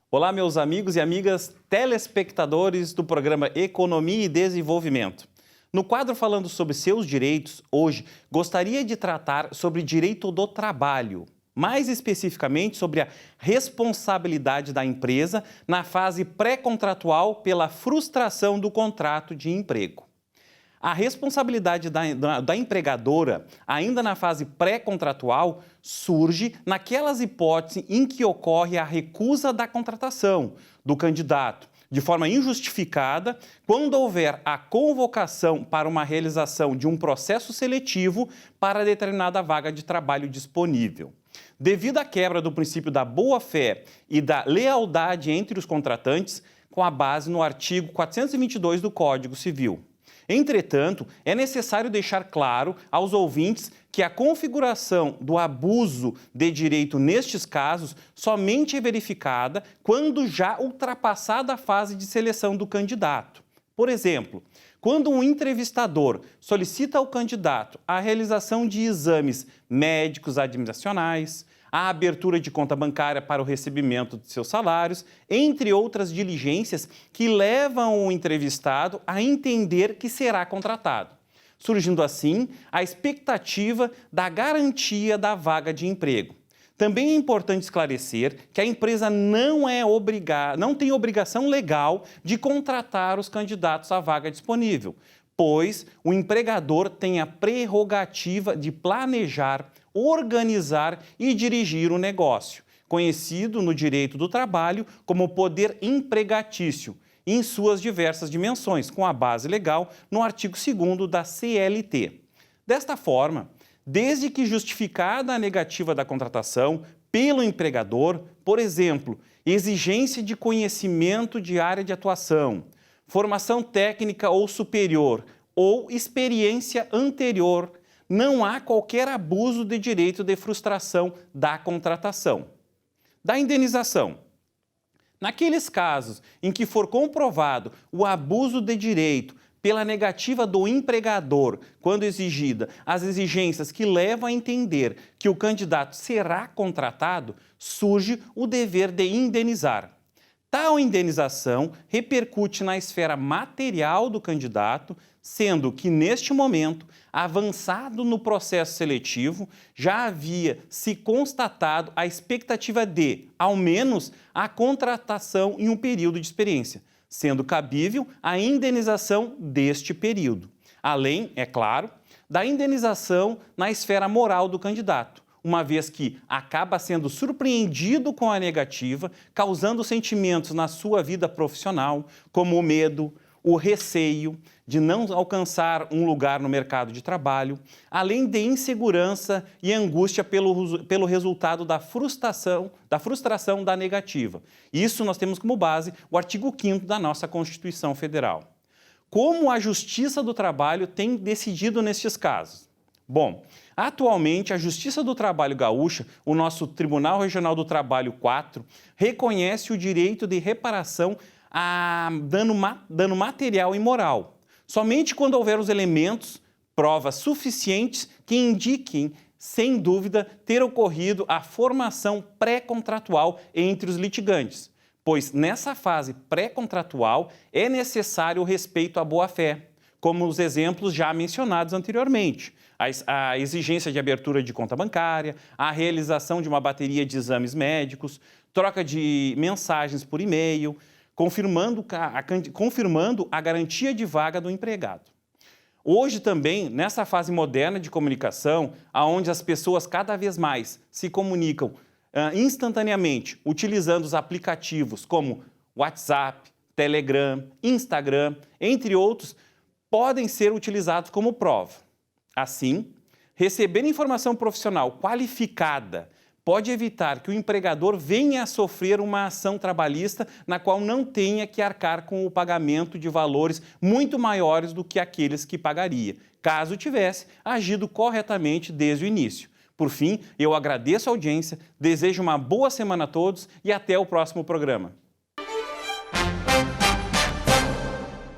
Olá, meus amigos e amigas telespectadores do programa Economia e Desenvolvimento. No quadro Falando sobre seus direitos, hoje gostaria de tratar sobre direito do trabalho, mais especificamente sobre a responsabilidade da empresa na fase pré-contratual pela frustração do contrato de emprego. A responsabilidade da empregadora, ainda na fase pré-contratual, surge naquelas hipóteses em que ocorre a recusa da contratação do candidato, de forma injustificada, quando houver a convocação para uma realização de um processo seletivo para determinada vaga de trabalho disponível. Devido à quebra do princípio da boa-fé e da lealdade entre os contratantes, com a base no artigo 422 do Código Civil. Entretanto, é necessário deixar claro aos ouvintes que a configuração do abuso de direito nestes casos somente é verificada quando já ultrapassada a fase de seleção do candidato. Por exemplo, quando um entrevistador solicita ao candidato a realização de exames médicos admissionais, a abertura de conta bancária para o recebimento de seus salários, entre outras diligências que levam o entrevistado a entender que será contratado, surgindo assim a expectativa da garantia da vaga de emprego. Também é importante esclarecer que a empresa não tem obrigação legal de contratar os candidatos à vaga disponível, pois o empregador tem a prerrogativa de planejar, organizar e dirigir o negócio, conhecido no direito do trabalho como poder empregatício, em suas diversas dimensões, com a base legal no artigo 2º da CLT. Desta forma, desde que justificada a negativa da contratação pelo empregador, por exemplo, exigência de conhecimento de área de atuação, formação técnica ou superior ou experiência anterior, não há qualquer abuso de direito de frustração da contratação. Da indenização. Naqueles casos em que for comprovado o abuso de direito pela negativa do empregador, quando exigida as exigências que levam a entender que o candidato será contratado, surge o dever de indenizar. Tal indenização repercute na esfera material do candidato, sendo que, neste momento, avançado no processo seletivo, já havia se constatado a expectativa de, ao menos, a contratação em um período de experiência, sendo cabível a indenização deste período. Além, é claro, da indenização na esfera moral do candidato, uma vez que acaba sendo surpreendido com a negativa, causando sentimentos na sua vida profissional, como o medo, o receio de não alcançar um lugar no mercado de trabalho, além de insegurança e angústia pelo resultado da frustração da negativa. Isso nós temos como base o artigo 5º da nossa Constituição Federal. Como a Justiça do Trabalho tem decidido nestes casos? Bom, atualmente a Justiça do Trabalho Gaúcha, o nosso Tribunal Regional do Trabalho 4, reconhece o direito de reparação a dano material e moral, somente quando houver os elementos, provas suficientes que indiquem, sem dúvida, ter ocorrido a formação pré-contratual entre os litigantes, pois nessa fase pré-contratual é necessário o respeito à boa-fé, como os exemplos já mencionados anteriormente. A exigência de abertura de conta bancária, a realização de uma bateria de exames médicos, troca de mensagens por e-mail, confirmando a garantia de vaga do empregado. Hoje também, nessa fase moderna de comunicação, onde as pessoas cada vez mais se comunicam instantaneamente, utilizando os aplicativos como WhatsApp, Telegram, Instagram, entre outros, podem ser utilizados como prova. Assim, receber informação profissional qualificada pode evitar que o empregador venha a sofrer uma ação trabalhista na qual não tenha que arcar com o pagamento de valores muito maiores do que aqueles que pagaria, caso tivesse agido corretamente desde o início. Por fim, eu agradeço a audiência, desejo uma boa semana a todos e até o próximo programa.